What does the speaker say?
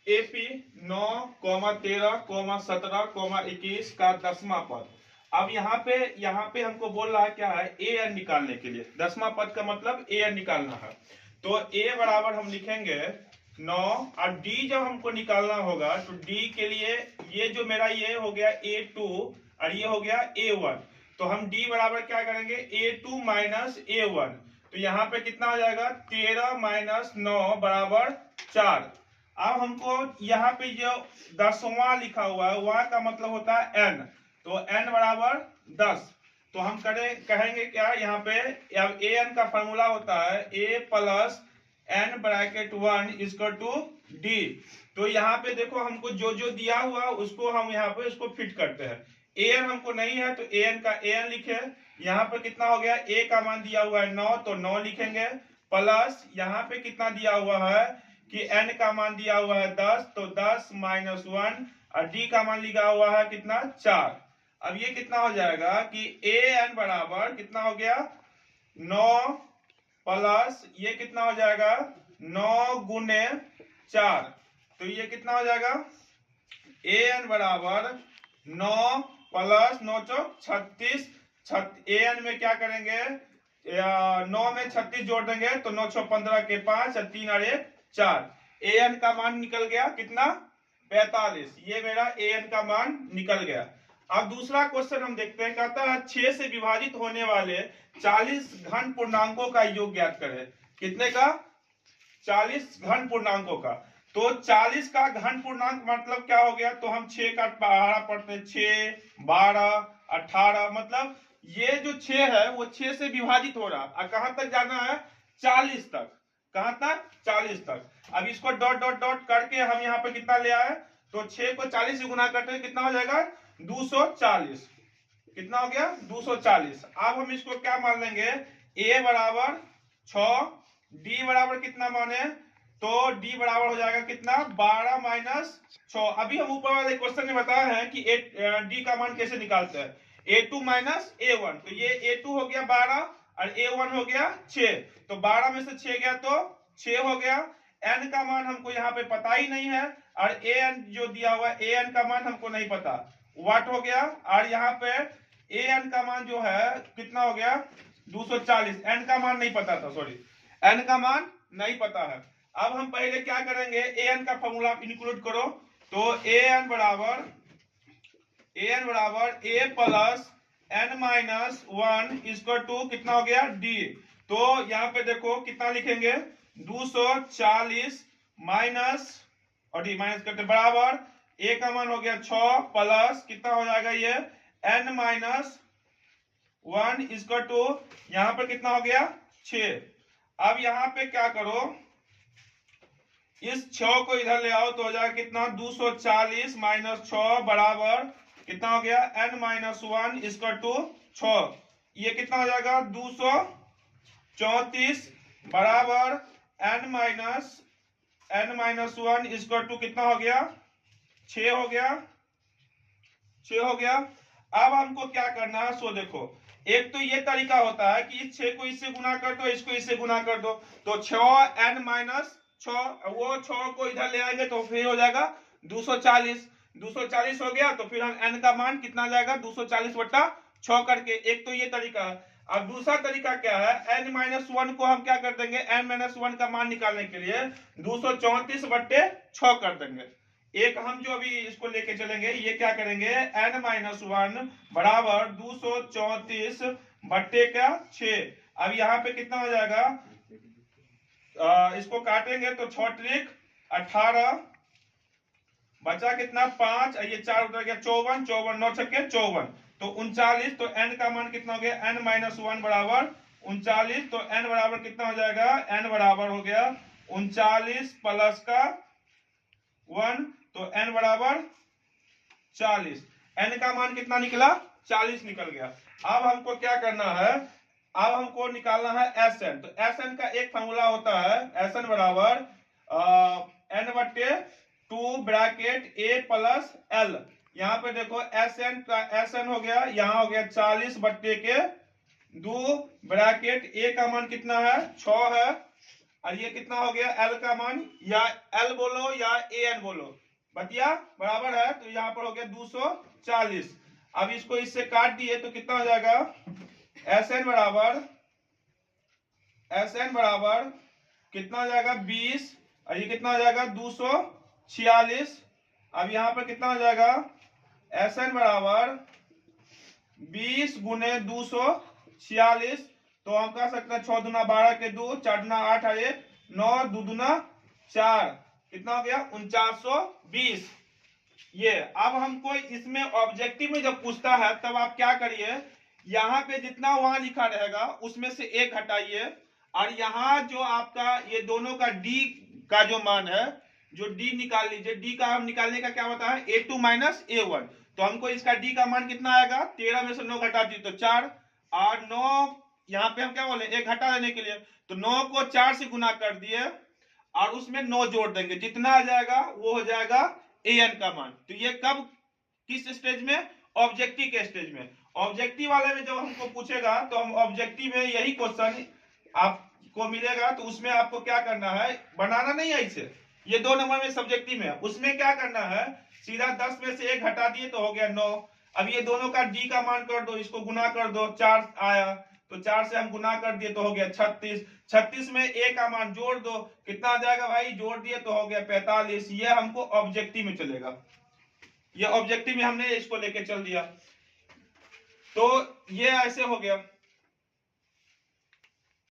AP 9,13,17,21 का 10वां पद। अब यहाँ पे हमको बोल रहा है क्या है, ए एन निकालने के लिए। 10वां पद का मतलब ए एन निकालना है। तो ए बराबर हम लिखेंगे 9 और डी जब हमको निकालना होगा तो डी के लिए ये जो मेरा ये हो गया A2 और ये हो गया A1। तो हम डी बराबर क्या करेंगे, A2 माइनस A1। तो यहाँ पे कितना हो जाएगा, 13 माइनस 9 बराबर 4। अब हमको यहाँ पे जो 10वां लिखा हुआ है वहां का मतलब होता है n। तो n बराबर 10। तो हम कहेंगे क्या, यहाँ पे अब ए एन का फॉर्मूला होता है a plus n bracket 1 equal to d. तो यहाँ पे देखो हमको जो जो दिया हुआ उसको हम यहाँ पे उसको फिट करते हैं। ए एन हमको नहीं है तो ए एन का ए एन लिखे। यहाँ पे कितना हो गया, ए का मान दिया हुआ है 9 तो 9 लिखेंगे, प्लस यहाँ पे कितना दिया हुआ है कि n का मान दिया हुआ है 10 तो 10 माइनस 1 और डी का मान लिखा हुआ है कितना 4। अब ये कितना हो जाएगा कि ए एन बराबर कितना हो गया 9 प्लस ये कितना हो जाएगा 9 गुने 4। तो ये कितना हो जाएगा, ए एन बराबर 9 प्लस 9 चौक 36। ए एन में क्या करेंगे, 9 में 36 जोड़ देंगे तो 9 छो 15 के 5 और 3 और 1 4। ए एन का मान निकल गया कितना 45। ये मेरा ए एन का मान निकल गया। अब दूसरा क्वेश्चन हम देखते हैं, कहता है 6 से विभाजित होने वाले 40 घन पूर्णांकों का योग ज्ञात करें। कितने का, 40 घन पूर्णांकों का। तो 40 का घन पूर्णांक मतलब क्या हो गया, तो हम 6 का पहाड़ा पढ़ते हैं, 6 12 18 मतलब ये जो 6 है वो 6 से विभाजित हो रहा है। कहां तक जाना है, 40 तक। कहां तक, 40 तक। अब इसको डॉट डॉट डॉट करके हम यहाँ पे कितना ले आए, तो 6 को 40 से गुना करते हैं कितना हो जाएगा 240। कितना हो गया 240। अब हम इसको क्या मान लेंगे, a बराबर 6, d बराबर कितना माने, तो d बराबर हो जाएगा कितना 12 माइनस 6। अभी हम ऊपर वाले क्वेश्चन में बताया है कि d का मान कैसे निकालते हैं, a2 माइनस a1। तो ये a2 हो गया 12 और a1 हो गया 6। तो 12 में से 6 गया तो 6 हो गया। n का मान हमको यहाँ पे पता ही नहीं है और an जो दिया हुआ है an का मान हमको नहीं पता, वाट हो गया। और यहाँ पे an का मान जो है कितना हो गया 240। n का मान नहीं पता था, सॉरी n का मान नहीं पता है। अब हम पहले क्या करेंगे, an का फॉर्मूला इंक्लूड करो। तो an बराबर a plus n minus 1 equal to कितना हो गया d। तो यहाँ पे देखो कितना लिखेंगे 240 माइनस और डी माइनस करते बराबर a का मान हो गया 6 प्लस कितना हो जाएगा ये n माइनस 1 इक्वल टू यहाँ पर कितना हो गया 6। अब यहाँ पे क्या करो, इस 6 को इधर ले आओ तो हो जाएगा कितना 240 माइनस 6 बराबर कितना हो गया n माइनस 1 इक्वल टू 6। ये कितना हो जाएगा 234 बराबर n माइनस 1 इक्वल टू कितना हो गया 6 हो गया 6 हो गया। अब हमको क्या करना है, सो देखो एक तो ये तरीका होता है कि इस 6 को इससे गुना कर दो, इसको इससे गुना कर दो। तो 6 n माइनस 6 वो 6 को इधर ले आएंगे तो फिर हो जाएगा 240 हो गया। तो फिर हम n का मान कितना जाएगा 240 बट्टा 6 करके। एक तो ये तरीका है। अब दूसरा तरीका क्या है, n माइनस 1 को हम क्या कर देंगे, n माइनस 1 का मान निकालने के लिए 234 बट्टे 6 कर देंगे। एक हम जो अभी इसको लेके चलेंगे, ये क्या करेंगे n माइनस 1 बराबर 234 बट्टे का 6। अब यहाँ पे कितना हो जाएगा, इसको काटेंगे तो 6 त्रिक 18 बचा कितना 5, ये 4 उधर गया 54, 54 9 छक्के 54 तो 39। तो n का मान कितना हो गया n माइनस 1 बराबर 39। तो n बराबर कितना हो जाएगा, n बराबर हो गया 39 प्लस का 1 तो n बराबर 40। n का मान कितना निकला 40 निकल गया। अब हमको क्या करना है, अब हमको निकालना है Sn। तो Sn का एक फॉर्मूला होता है Sn बराबर n बट्टे 2 ब्रैकेट a प्लस l। यहाँ पे देखो Sn हो गया, यहाँ हो गया 40 बट्टे के 2 ब्रैकेट a का मान कितना है 6 है और ये कितना हो गया एल का मान, या एल बोलो या ए एन बोलो, बतिया बराबर है, तो यहाँ पर हो गया 240। अब इसको इससे काट दिए तो कितना हो जाएगा, एस एन बराबर कितना हो जाएगा 20, और ये कितना हो जाएगा 246। अब यहाँ पर कितना हो जाएगा, एस एन बराबर 20 गुने 246, तो हम कह सकते हैं 6 दूना 12 के 2, 4 दूना 8 है 1, 9 2 दूना 4, कितना हो गया 4920। ये अब हमको इसमें ऑब्जेक्टिव में जब पूछता है तब आप क्या करिए, यहाँ पे जितना वहां लिखा रहेगा उसमें से एक हटाइए, और यहाँ जो आपका ये दोनों का डी का जो मान है, जो डी निकाल लीजिए। डी का हम निकालने का क्या होता है, a2 माइनस a1, तो हमको इसका डी का मान कितना आएगा, 13 में से 9 घटा दी तो 4, और 9 यहाँ पे हम क्या बोले एक घटा देने के लिए, तो 9 को 4 से गुना कर दिए और उसमें 9 जोड़ देंगे, जितना आ जाएगा वो हो जाएगा an का मान। तो ये कब किस स्टेज में, ऑब्जेक्टिव के स्टेज में। ऑब्जेक्टिव वाले में जब हमको पूछेगा तो हम ऑब्जेक्टिव में यही क्वेश्चन आपको मिलेगा, तो उसमें आपको क्या करना है, बनाना नहीं है इसे, ये 2 नंबर में सब्जेक्टिव में, उसमें क्या करना है, सीधा 10 में से 1 हटा दिए तो हो गया 9। अब ये दोनों का डी का मान कर दो, इसको गुना कर दो, 4 आया तो 4 से हम गुना कर दिए तो हो गया 36। 36 में a का मान जोड़ दो, कितना आ जाएगा भाई, जोड़ दिए तो हो गया 45। ये हमको ऑब्जेक्टिव में चलेगा, ये ऑब्जेक्टिव में हमने इसको लेके चल दिया, तो ये ऐसे हो गया।